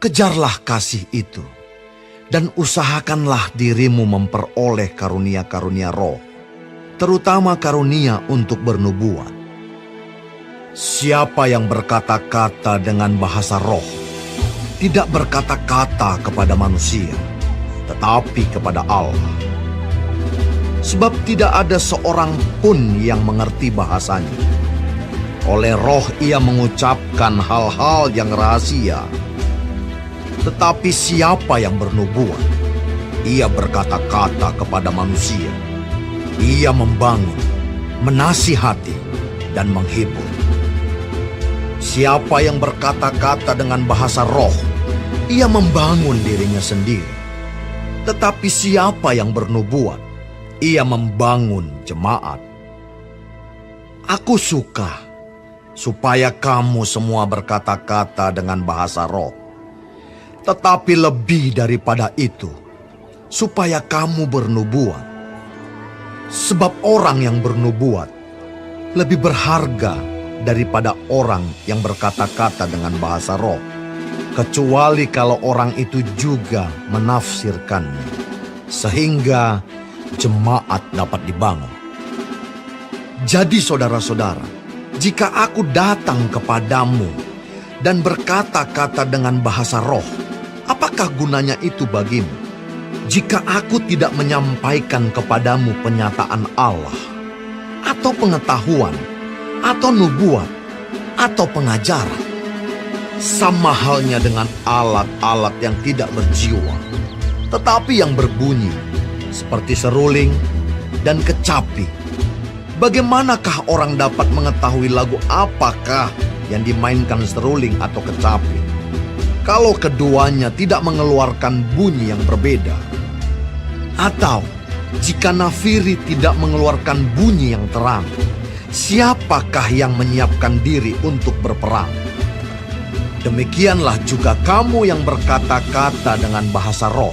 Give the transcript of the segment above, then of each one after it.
Kejarlah kasih itu, dan usahakanlah dirimu memperoleh karunia-karunia roh, terutama karunia untuk bernubuat. Siapa yang berkata-kata dengan bahasa roh, tidak berkata-kata kepada manusia, tetapi kepada Allah. Sebab tidak ada seorang pun yang mengerti bahasanya. Oleh roh ia mengucapkan hal-hal yang rahasia. Tetapi siapa yang bernubuat, ia berkata-kata kepada manusia. Ia membangun, menasihati, dan menghibur. Siapa yang berkata-kata dengan bahasa roh, ia membangun dirinya sendiri. Tetapi siapa yang bernubuat, ia membangun jemaat. Aku suka supaya kamu semua berkata-kata dengan bahasa roh. Tetapi lebih daripada itu, supaya kamu bernubuat. Sebab orang yang bernubuat lebih berharga daripada orang yang berkata-kata dengan bahasa roh, kecuali kalau orang itu juga menafsirkannya, sehingga jemaat dapat dibangun. Jadi saudara-saudara, jika aku datang kepadamu dan berkata-kata dengan bahasa roh, apakah gunanya itu bagimu? Jika aku tidak menyampaikan kepadamu penyataan Allah, atau pengetahuan, atau nubuat, atau pengajaran, sama halnya dengan alat-alat yang tidak berjiwa, tetapi yang berbunyi, seperti seruling dan kecapi. Bagaimanakah orang dapat mengetahui lagu apakah yang dimainkan seruling atau kecapi, kalau keduanya tidak mengeluarkan bunyi yang berbeda? Atau jika nafiri tidak mengeluarkan bunyi yang terang, siapakah yang menyiapkan diri untuk berperang? Demikianlah juga kamu yang berkata-kata dengan bahasa roh.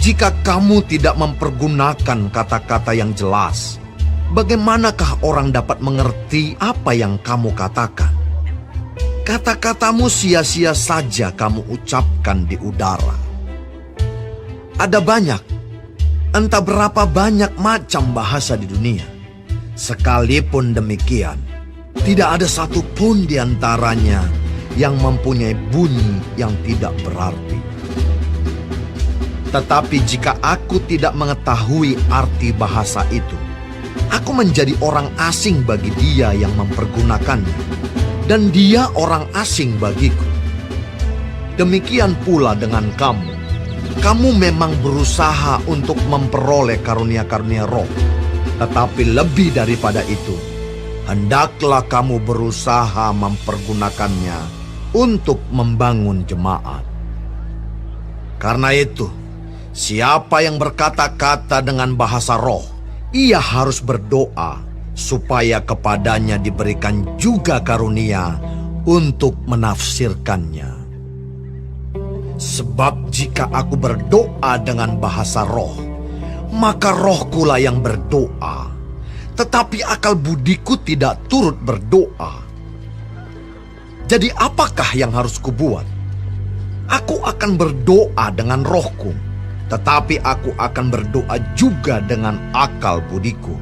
Jika kamu tidak mempergunakan kata-kata yang jelas, bagaimanakah orang dapat mengerti apa yang kamu katakan? Kata-katamu sia-sia saja kamu ucapkan di udara. Ada banyak, entah berapa banyak macam bahasa di dunia. Sekalipun demikian, tidak ada satupun di antaranya yang mempunyai bunyi yang tidak berarti. Tetapi jika aku tidak mengetahui arti bahasa itu, aku menjadi orang asing bagi dia yang mempergunakannya, dan dia orang asing bagiku. Demikian pula dengan kamu. Kamu memang berusaha untuk memperoleh karunia-karunia roh, tetapi lebih daripada itu, hendaklah kamu berusaha mempergunakannya untuk membangun jemaat. Karena itu, siapa yang berkata-kata dengan bahasa roh, ia harus berdoa supaya kepadanya diberikan juga karunia untuk menafsirkannya. Sebab jika aku berdoa dengan bahasa roh, maka rohkulah yang berdoa, tetapi akal budiku tidak turut berdoa. Jadi apakah yang harus kubuat? Aku akan berdoa dengan rohku, tetapi aku akan berdoa juga dengan akal budiku.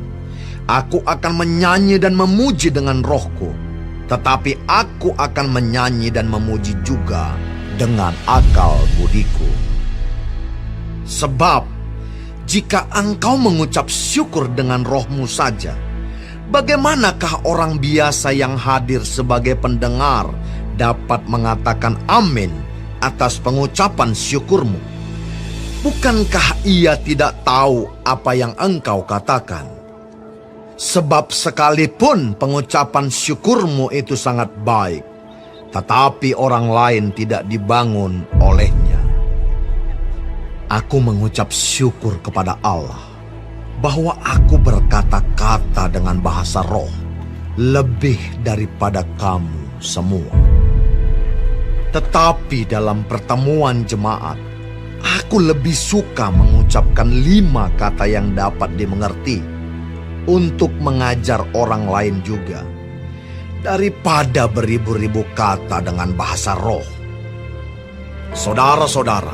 Aku akan menyanyi dan memuji dengan rohku, tetapi aku akan menyanyi dan memuji juga dengan akal budiku. Sebab jika engkau mengucap syukur dengan rohmu saja, bagaimanakah orang biasa yang hadir sebagai pendengar dapat mengatakan amin atas pengucapan syukurmu? Bukankah ia tidak tahu apa yang engkau katakan? Sebab sekalipun pengucapan syukurmu itu sangat baik, tetapi orang lain tidak dibangun olehnya. Aku mengucap syukur kepada Allah bahwa aku berkata-kata dengan bahasa roh lebih daripada kamu semua. Tetapi dalam pertemuan jemaat, aku lebih suka mengucapkan 5 kata yang dapat dimengerti untuk mengajar orang lain juga, daripada beribu-ribu kata dengan bahasa roh. Saudara-saudara,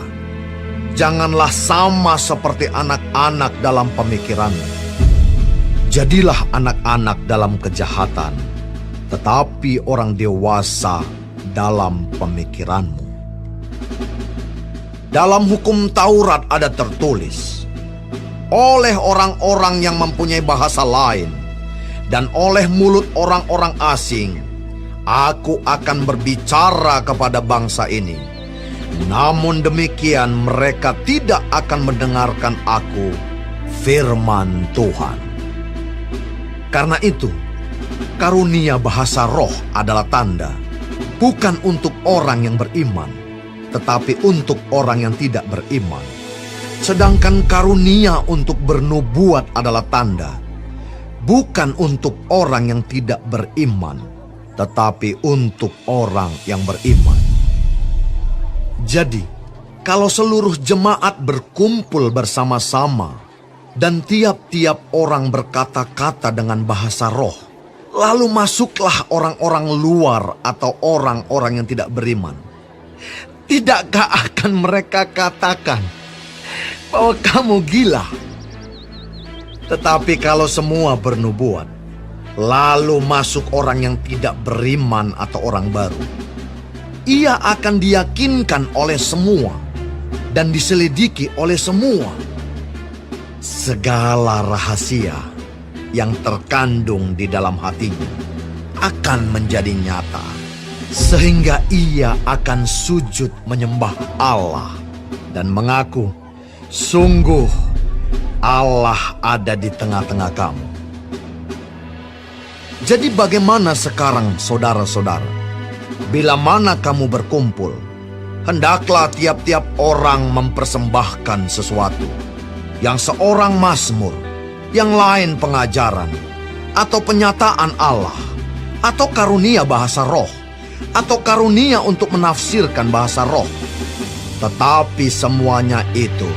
janganlah sama seperti anak-anak dalam pemikiranmu. Jadilah anak-anak dalam kejahatan, tetapi orang dewasa dalam pemikiranmu. Dalam hukum Taurat ada tertulis, oleh orang-orang yang mempunyai bahasa lain dan oleh mulut orang-orang asing, aku akan berbicara kepada bangsa ini. Namun demikian mereka tidak akan mendengarkan aku, firman Tuhan. Karena itu, karunia bahasa roh adalah tanda, bukan untuk orang yang beriman, tetapi untuk orang yang tidak beriman. Sedangkan karunia untuk bernubuat adalah tanda, bukan untuk orang yang tidak beriman, tetapi untuk orang yang beriman. Jadi, kalau seluruh jemaat berkumpul bersama-sama dan tiap-tiap orang berkata-kata dengan bahasa roh, lalu masuklah orang-orang luar atau orang-orang yang tidak beriman, tidakkah akan mereka katakan bahwa kamu gila? Tetapi kalau semua bernubuat, lalu masuk orang yang tidak beriman atau orang baru, ia akan diyakinkan oleh semua dan diselidiki oleh semua. Segala rahasia yang terkandung di dalam hatinya akan menjadi nyata, sehingga ia akan sujud menyembah Allah dan mengaku, sungguh Allah ada di tengah-tengah kamu. Jadi bagaimana sekarang saudara-saudara? Bila mana kamu berkumpul, hendaklah tiap-tiap orang mempersembahkan sesuatu. Yang seorang mazmur, yang lain pengajaran, atau penyataan Allah, atau karunia bahasa roh, atau karunia untuk menafsirkan bahasa roh. Tetapi semuanya itu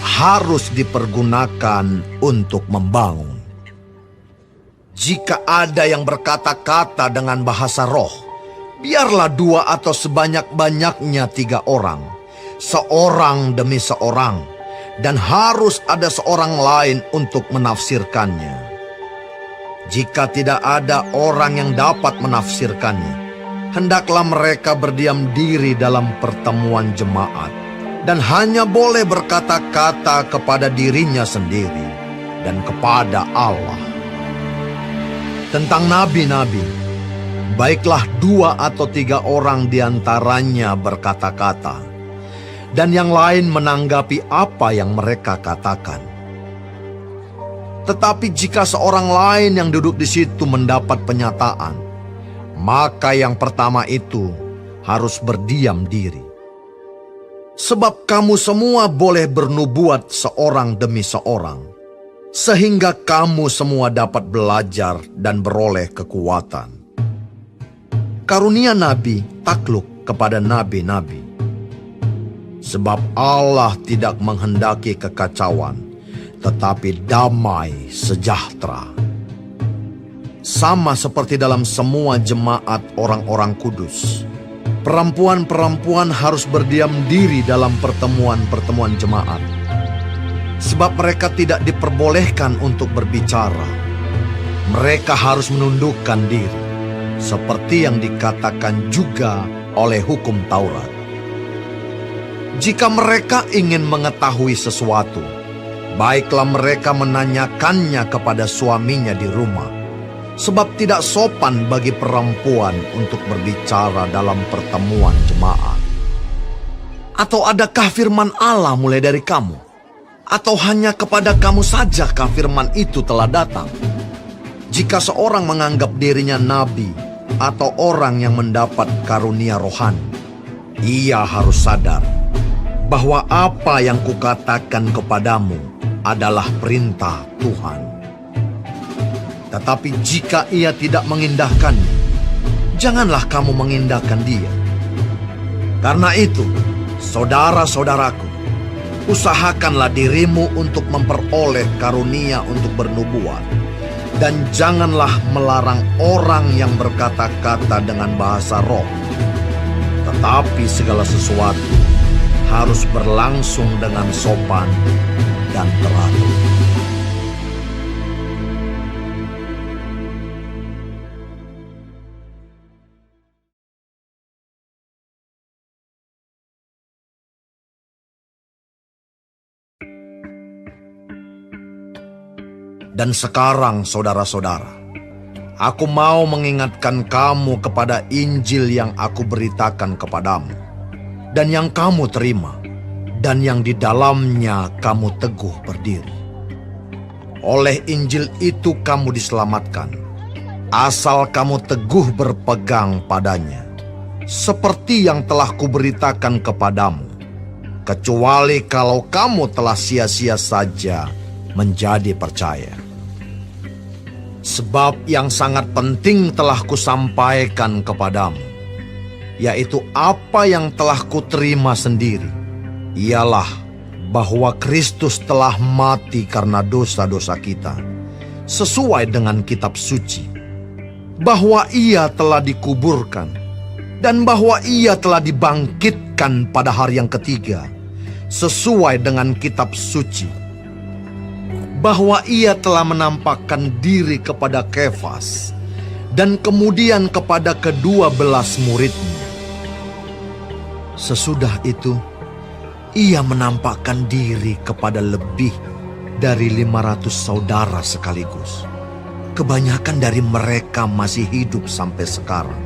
harus dipergunakan untuk membangun. Jika ada yang berkata-kata dengan bahasa roh, biarlah 2 atau sebanyak-banyaknya 3 orang, seorang demi seorang, dan harus ada seorang lain untuk menafsirkannya. Jika tidak ada orang yang dapat menafsirkannya, hendaklah mereka berdiam diri dalam pertemuan jemaat, dan hanya boleh berkata-kata kepada dirinya sendiri dan kepada Allah. Tentang nabi-nabi, baiklah 2 atau 3 orang diantaranya berkata-kata, dan yang lain menanggapi apa yang mereka katakan. Tetapi jika seorang lain yang duduk di situ mendapat penyataan, maka yang pertama itu harus berdiam diri. Sebab kamu semua boleh bernubuat seorang demi seorang, sehingga kamu semua dapat belajar dan beroleh kekuatan. Karunia nabi takluk kepada nabi-nabi. Sebab Allah tidak menghendaki kekacauan, tetapi damai sejahtera. Sama seperti dalam semua jemaat orang-orang kudus, perempuan-perempuan harus berdiam diri dalam pertemuan-pertemuan jemaat. Sebab mereka tidak diperbolehkan untuk berbicara. Mereka harus menundukkan diri, seperti yang dikatakan juga oleh hukum Taurat. Jika mereka ingin mengetahui sesuatu, baiklah mereka menanyakannya kepada suaminya di rumah, sebab tidak sopan bagi perempuan untuk berbicara dalam pertemuan jemaat. Atau adakah firman Allah mulai dari kamu? Atau hanya kepada kamu sajakah firman itu telah datang? Jika seorang menganggap dirinya nabi atau orang yang mendapat karunia rohani, ia harus sadar bahwa apa yang kukatakan kepadamu adalah perintah Tuhan. Tetapi jika ia tidak mengindahkannya, janganlah kamu mengindahkan dia. Karena itu, saudara-saudaraku, usahakanlah dirimu untuk memperoleh karunia untuk bernubuat, dan janganlah melarang orang yang berkata-kata dengan bahasa roh. Tetapi segala sesuatu harus berlangsung dengan sopan dan teratur. Dan sekarang, saudara-saudara, aku mau mengingatkan kamu kepada Injil yang aku beritakan kepadamu, dan yang kamu terima, dan yang di dalamnya kamu teguh berdiri. Oleh Injil itu kamu diselamatkan, asal kamu teguh berpegang padanya, seperti yang telah kuberitakan kepadamu, kecuali kalau kamu telah sia-sia saja menjadi percaya. Sebab yang sangat penting telah kusampaikan kepadamu, yaitu apa yang telah kuterima sendiri, ialah bahwa Kristus telah mati karena dosa-dosa kita, sesuai dengan kitab suci, bahwa Ia telah dikuburkan, dan bahwa Ia telah dibangkitkan pada hari yang ketiga, sesuai dengan kitab suci, bahwa Ia telah menampakkan diri kepada Kefas dan kemudian kepada ke-12 muridnya. Sesudah itu, Ia menampakkan diri kepada lebih dari 500 saudara sekaligus. Kebanyakan dari mereka masih hidup sampai sekarang,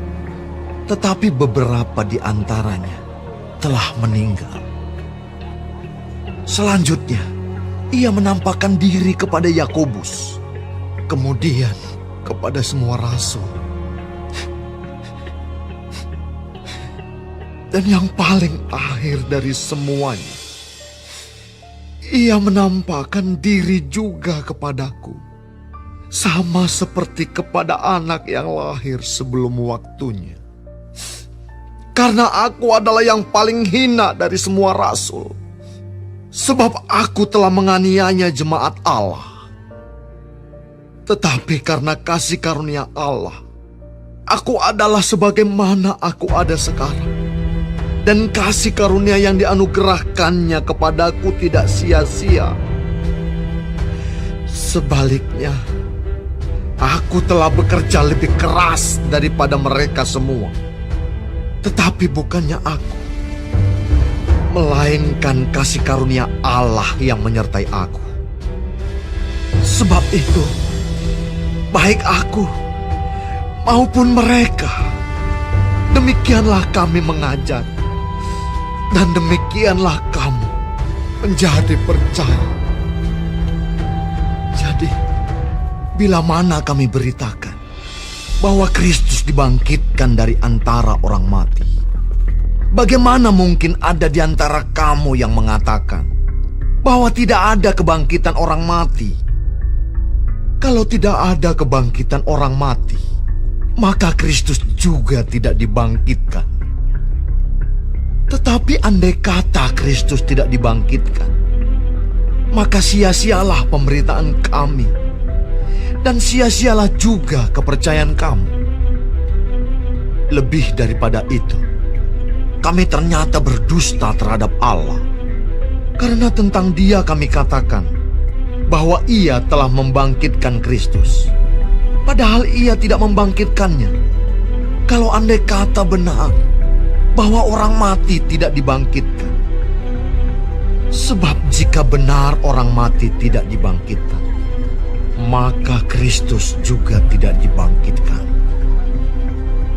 tetapi beberapa di antaranya telah meninggal. Selanjutnya, Ia menampakkan diri kepada Yakobus, kemudian kepada semua rasul. Dan yang paling akhir dari semuanya, Ia menampakkan diri juga kepadaku, sama seperti kepada anak yang lahir sebelum waktunya. Karena aku adalah yang paling hina dari semua rasul, sebab aku telah menganiaya jemaat Allah. Tetapi karena kasih karunia Allah, aku adalah sebagaimana aku ada sekarang. Dan kasih karunia yang dianugerahkannya kepadaku tidak sia-sia. Sebaliknya, aku telah bekerja lebih keras daripada mereka semua. Tetapi bukannya aku, melainkan kasih karunia Allah yang menyertai aku. Sebab itu, baik aku maupun mereka, demikianlah kami mengajar, dan demikianlah kamu menjadi percaya. Jadi, bila mana kami beritakan bahwa Kristus dibangkitkan dari antara orang mati, bagaimana mungkin ada di antara kamu yang mengatakan bahwa tidak ada kebangkitan orang mati? Kalau tidak ada kebangkitan orang mati, maka Kristus juga tidak dibangkitkan. Tetapi andai kata Kristus tidak dibangkitkan, maka sia-sialah pemberitaan kami, dan sia-sialah juga kepercayaan kamu. Lebih daripada itu, kami ternyata berdusta terhadap Allah, karena tentang Dia kami katakan bahwa Ia telah membangkitkan Kristus, padahal Ia tidak membangkitkannya. Kalau andai kata benar bahwa orang mati tidak dibangkitkan. Sebab jika benar orang mati tidak dibangkitkan, maka Kristus juga tidak dibangkitkan.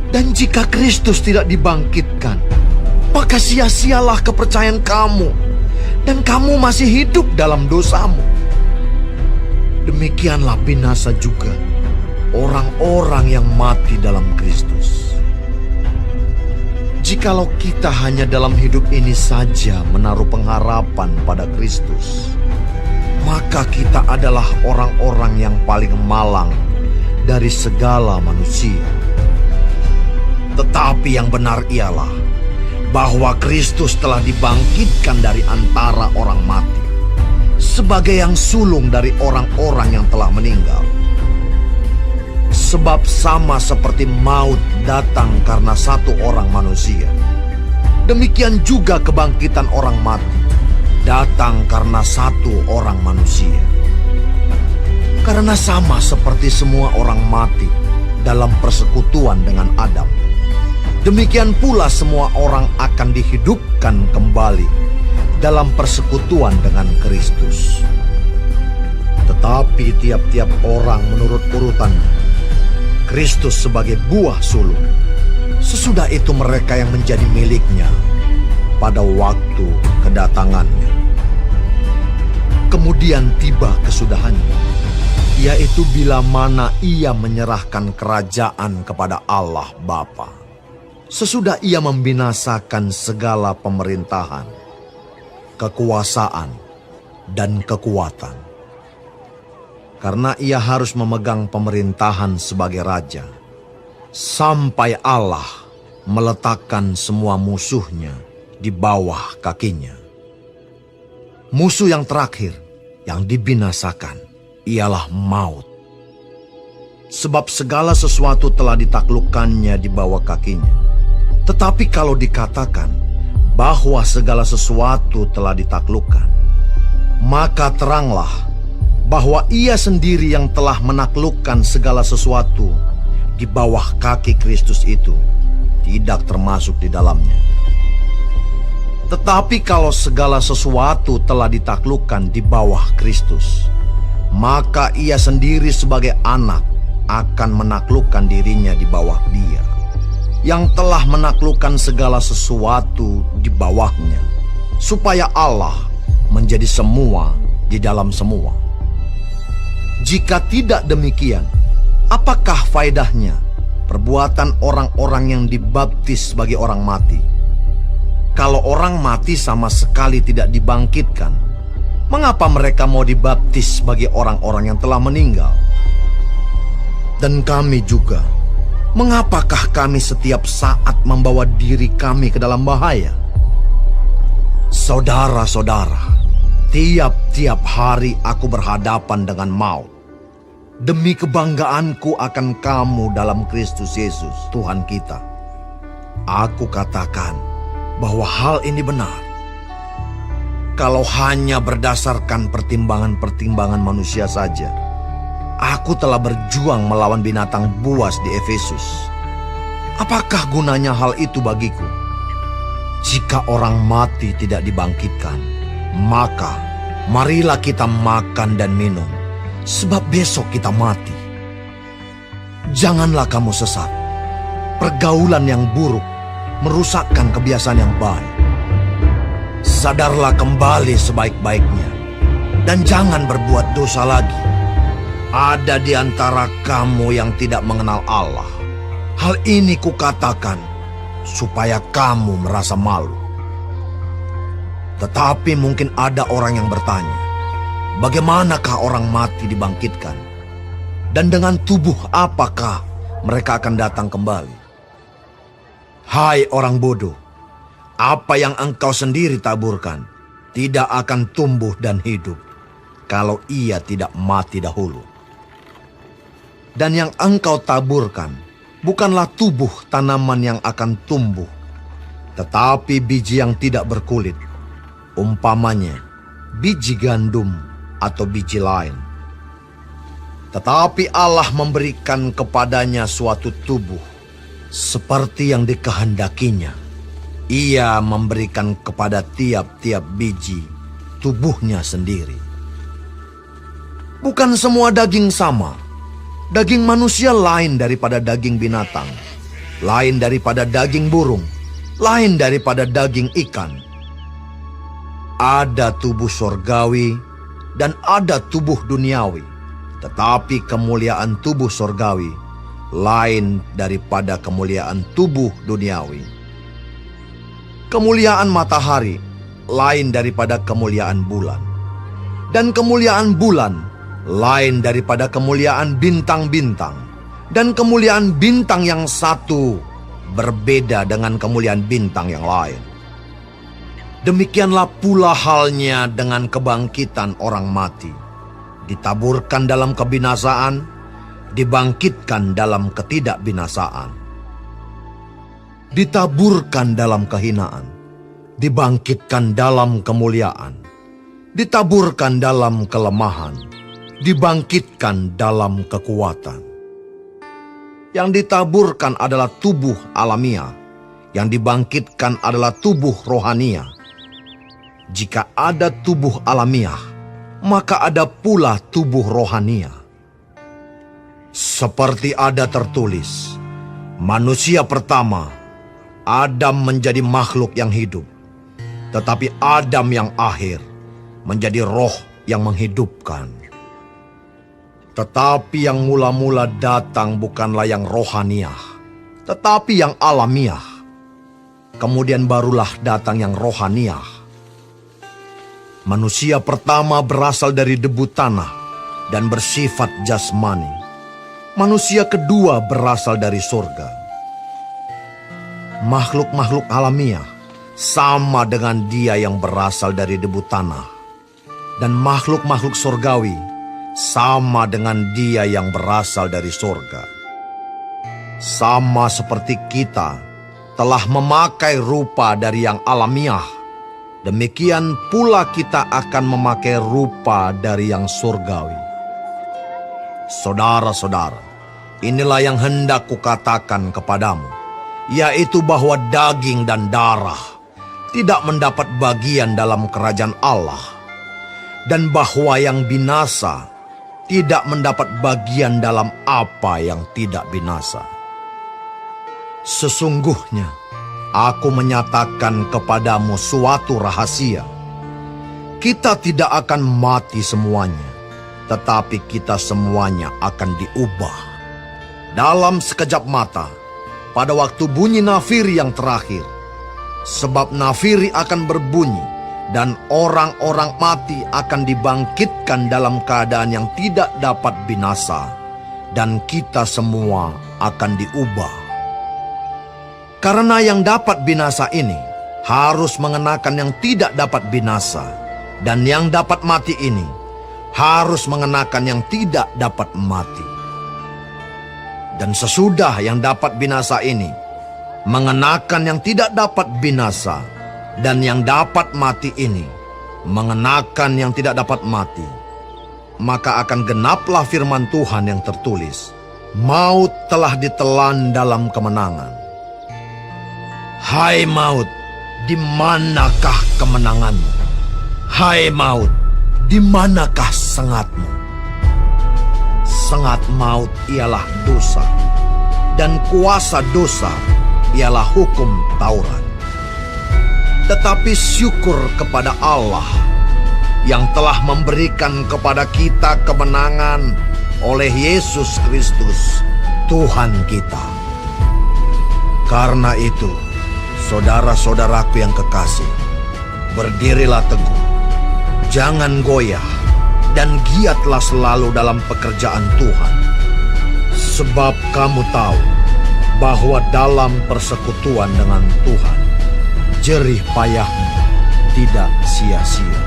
Dan jika Kristus tidak dibangkitkan, maka sia-sialah kepercayaan kamu, dan kamu masih hidup dalam dosamu. Demikianlah binasa juga orang-orang yang mati dalam Kristus. Jikalau kita hanya dalam hidup ini saja menaruh pengharapan pada Kristus, maka kita adalah orang-orang yang paling malang dari segala manusia. Tetapi yang benar ialah bahwa Kristus telah dibangkitkan dari antara orang mati, sebagai yang sulung dari orang-orang yang telah meninggal. Sebab sama seperti maut datang karena satu orang manusia, Demikian juga kebangkitan orang mati datang karena satu orang manusia. Karena sama seperti semua orang mati dalam persekutuan dengan Adam, demikian pula semua orang akan dihidupkan kembali dalam persekutuan dengan Kristus. Tetapi tiap-tiap orang menurut urutannya. Kristus sebagai buah sulung, sesudah itu mereka yang menjadi miliknya pada waktu kedatangannya. Kemudian tiba kesudahannya, yaitu bila mana ia menyerahkan kerajaan kepada Allah Bapa. Sesudah ia membinasakan segala pemerintahan, kekuasaan, dan kekuatan. Karena ia harus memegang pemerintahan sebagai raja, sampai Allah meletakkan semua musuhnya di bawah kakinya. Musuh yang terakhir yang dibinasakan ialah maut. Sebab segala sesuatu telah ditaklukkannya di bawah kakinya. Tetapi kalau dikatakan bahwa segala sesuatu telah ditaklukkan, maka teranglah bahwa ia sendiri yang telah menaklukkan segala sesuatu di bawah kaki Kristus itu tidak termasuk di dalamnya. Tetapi kalau segala sesuatu telah ditaklukkan di bawah Kristus, maka ia sendiri sebagai anak akan menaklukkan dirinya di bawah Dia, yang telah menaklukkan segala sesuatu di bawahnya, supaya Allah menjadi semua di dalam semua. Jika tidak demikian, apakah faedahnya perbuatan orang-orang yang dibaptis sebagai orang mati? Kalau orang mati sama sekali tidak dibangkitkan, mengapa mereka mau dibaptis sebagai orang-orang yang telah meninggal? Dan kami juga, mengapakah kami setiap saat membawa diri kami ke dalam bahaya? Saudara-saudara, tiap-tiap hari aku berhadapan dengan maut, demi kebanggaanku akan kamu dalam Kristus Yesus, Tuhan kita. Aku katakan bahwa hal ini benar. Kalau hanya berdasarkan pertimbangan-pertimbangan manusia saja, aku telah berjuang melawan binatang buas di Efesus. Apakah gunanya hal itu bagiku? Jika orang mati tidak dibangkitkan, maka marilah kita makan dan minum, sebab besok kita mati. Janganlah kamu sesat. Pergaulan yang buruk merusakkan kebiasaan yang baik. Sadarlah kembali sebaik-baiknya, dan jangan berbuat dosa lagi. Ada di antara kamu yang tidak mengenal Allah. Hal ini kukatakan supaya kamu merasa malu. Tetapi mungkin ada orang yang bertanya, bagaimanakah orang mati dibangkitkan? Dan dengan tubuh apakah mereka akan datang kembali? Hai orang bodoh, apa yang engkau sendiri taburkan tidak akan tumbuh dan hidup kalau ia tidak mati dahulu. Dan yang engkau taburkan bukanlah tubuh tanaman yang akan tumbuh, tetapi biji yang tidak berkulit, umpamanya biji gandum atau biji lain. Tetapi Allah memberikan kepadanya suatu tubuh seperti yang dikehendakinya. Ia memberikan kepada tiap-tiap biji tubuhnya sendiri. Bukan semua daging sama. Daging manusia lain daripada daging binatang, lain daripada daging burung, lain daripada daging ikan. Ada tubuh sorgawi dan ada tubuh duniawi, tetapi kemuliaan tubuh sorgawi lain daripada kemuliaan tubuh duniawi. Kemuliaan matahari lain daripada kemuliaan bulan, dan kemuliaan bulan lain daripada kemuliaan bintang-bintang, dan kemuliaan bintang yang satu berbeda dengan kemuliaan bintang yang lain. Demikianlah pula halnya dengan kebangkitan orang mati. Ditaburkan dalam kebinasaan, dibangkitkan dalam ketidakbinasaan. Ditaburkan dalam kehinaan, dibangkitkan dalam kemuliaan, ditaburkan dalam kelemahan, dibangkitkan dalam kekuatan. Yang ditaburkan adalah tubuh alamiah, yang dibangkitkan adalah tubuh rohania. Jika ada tubuh alamiah, maka ada pula tubuh rohania. Seperti ada tertulis, manusia pertama, Adam menjadi makhluk yang hidup, tetapi Adam yang akhir menjadi roh yang menghidupkan. Tetapi yang mula-mula datang bukanlah yang rohaniah, tetapi yang alamiah. Kemudian barulah datang yang rohaniah. Manusia pertama berasal dari debu tanah dan bersifat jasmani. Manusia kedua berasal dari surga. Makhluk-makhluk alamiah sama dengan dia yang berasal dari debu tanah. Dan makhluk-makhluk surgawi sama dengan dia yang berasal dari surga. Sama seperti kita telah memakai rupa dari yang alamiah, demikian pula kita akan memakai rupa dari yang surgawi. Saudara-saudara, inilah yang hendak kukatakan kepadamu, yaitu bahwa daging dan darah tidak mendapat bagian dalam kerajaan Allah, dan bahwa yang binasa tidak mendapat bagian dalam apa yang tidak binasa. Sesungguhnya, aku menyatakan kepadamu suatu rahasia. Kita tidak akan mati semuanya, tetapi kita semuanya akan diubah. Dalam sekejap mata, pada waktu bunyi nafiri yang terakhir. Sebab nafiri akan berbunyi, dan orang-orang mati akan dibangkitkan dalam keadaan yang tidak dapat binasa, dan kita semua akan diubah. Karena yang dapat binasa ini harus mengenakan yang tidak dapat binasa, dan yang dapat mati ini harus mengenakan yang tidak dapat mati. Dan sesudah yang dapat binasa ini mengenakan yang tidak dapat binasa, dan yang dapat mati ini mengenakan yang tidak dapat mati, maka akan genaplah firman Tuhan yang tertulis, maut telah ditelan dalam kemenangan. Hai maut, di manakah kemenanganmu? Hai maut, di manakah sengatmu? Sengat maut ialah dosa, dan kuasa dosa ialah hukum Taurat. Tetapi syukur kepada Allah yang telah memberikan kepada kita kemenangan oleh Yesus Kristus, Tuhan kita. Karena itu, saudara-saudaraku yang kekasih, berdirilah teguh, jangan goyah, dan giatlah selalu dalam pekerjaan Tuhan. Sebab kamu tahu bahwa dalam persekutuan dengan Tuhan, jerih payahmu tidak sia-sia.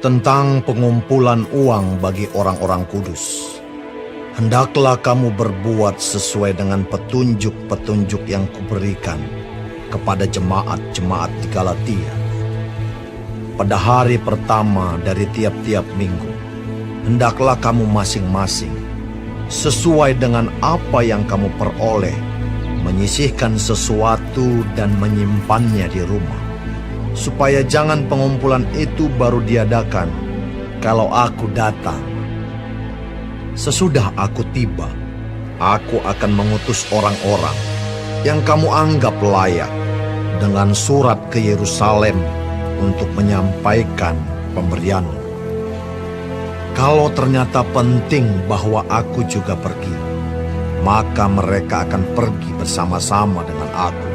Tentang pengumpulan uang bagi orang-orang kudus, hendaklah kamu berbuat sesuai dengan petunjuk-petunjuk yang kuberikan kepada jemaat-jemaat di Galatia. Pada hari pertama dari tiap-tiap minggu, hendaklah kamu masing-masing, sesuai dengan apa yang kamu peroleh, menyisihkan sesuatu dan menyimpannya di rumah, supaya jangan pengumpulan itu baru diadakan kalau aku datang. Sesudah aku tiba, aku akan mengutus orang-orang yang kamu anggap layak dengan surat ke Yerusalem untuk menyampaikan pemberianmu. Kalau ternyata penting bahwa aku juga pergi, maka mereka akan pergi bersama-sama dengan aku.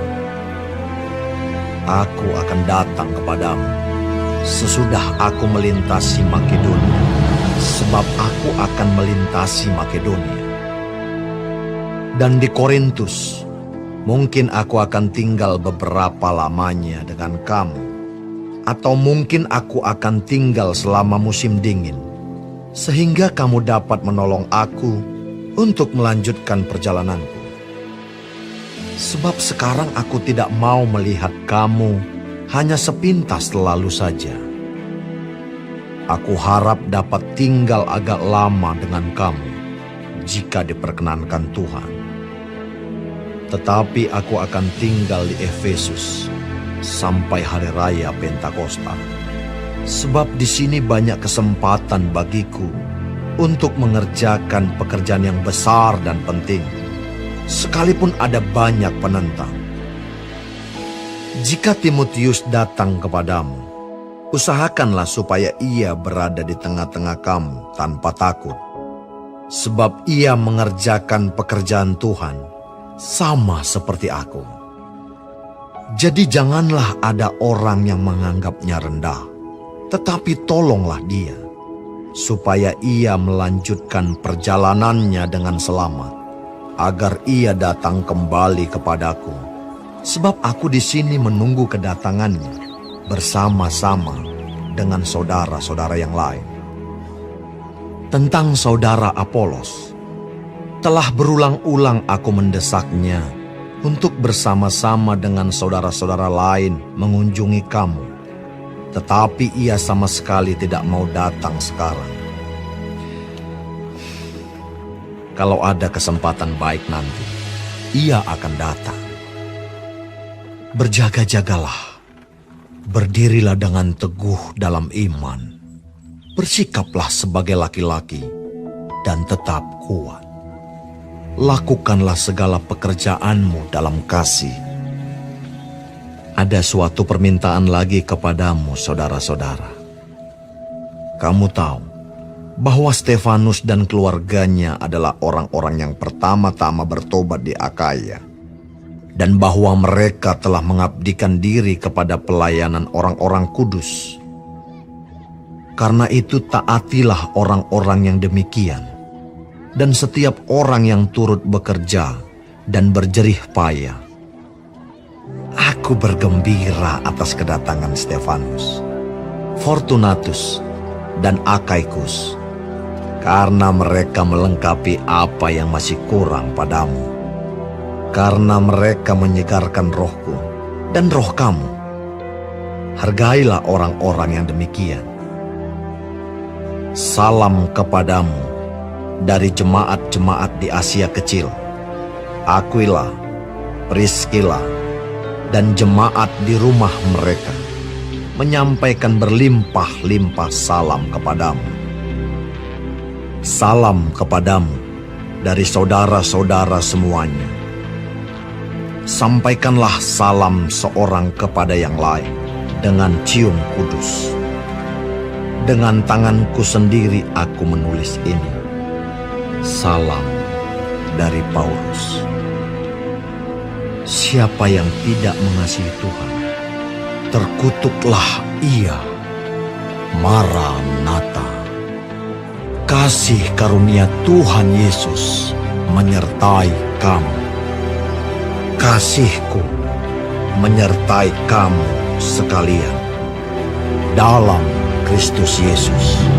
Aku akan datang kepadamu sesudah aku melintasi Makedonia, sebab aku akan melintasi Makedonia. Dan di Korintus, mungkin aku akan tinggal beberapa lamanya dengan kamu. Atau mungkin aku akan tinggal selama musim dingin, sehingga kamu dapat menolong aku untuk melanjutkan perjalananku. Sebab sekarang aku tidak mau melihat kamu hanya sepintas lalu saja. Aku harap dapat tinggal agak lama dengan kamu, jika diperkenankan Tuhan. Tetapi aku akan tinggal di Efesus sampai hari raya Pentakosta, sebab di sini banyak kesempatan bagiku untuk mengerjakan pekerjaan yang besar dan penting, sekalipun ada banyak penentang. Jika Timotius datang kepadamu, usahakanlah supaya ia berada di tengah-tengah kamu tanpa takut, sebab ia mengerjakan pekerjaan Tuhan sama seperti aku. Jadi janganlah ada orang yang menganggapnya rendah, tetapi tolonglah dia, supaya ia melanjutkan perjalanannya dengan selamat, agar ia datang kembali kepadaku, sebab aku di sini menunggu kedatangannya bersama-sama dengan saudara-saudara yang lain. Tentang saudara Apolos, telah berulang-ulang aku mendesaknya untuk bersama-sama dengan saudara-saudara lain mengunjungi kamu, tetapi ia sama sekali tidak mau datang sekarang. Kalau ada kesempatan baik nanti, ia akan datang. Berjaga-jagalah, berdirilah dengan teguh dalam iman, bersikaplah sebagai laki-laki, dan tetap kuat. Lakukanlah segala pekerjaanmu dalam kasih. Ada suatu permintaan lagi kepadamu, saudara-saudara. Kamu tahu bahwa Stefanus dan keluarganya adalah orang-orang yang pertama-tama bertobat di Akaya, dan bahwa mereka telah mengabdikan diri kepada pelayanan orang-orang kudus. Karena itu taatilah orang-orang yang demikian, dan setiap orang yang turut bekerja dan berjerih payah. Aku bergembira atas kedatangan Stefanus, Fortunatus, dan Akaikus, karena mereka melengkapi apa yang masih kurang padamu. Karena mereka menyegarkan rohku dan roh kamu. Hargailah orang-orang yang demikian. Salam kepadamu dari jemaat-jemaat di Asia Kecil, Aquila, Priscilla, dan jemaat di rumah mereka, menyampaikan berlimpah-limpah salam kepadamu. Salam kepadamu dari saudara-saudara semuanya. Sampaikanlah salam seorang kepada yang lain dengan cium kudus. Dengan tanganku sendiri aku menulis ini. Salam dari Paulus. Siapa yang tidak mengasihi Tuhan, terkutuklah ia. Maranatha. Kasih karunia Tuhan Yesus menyertai kamu. Kasihku menyertai kamu sekalian dalam Kristus Yesus.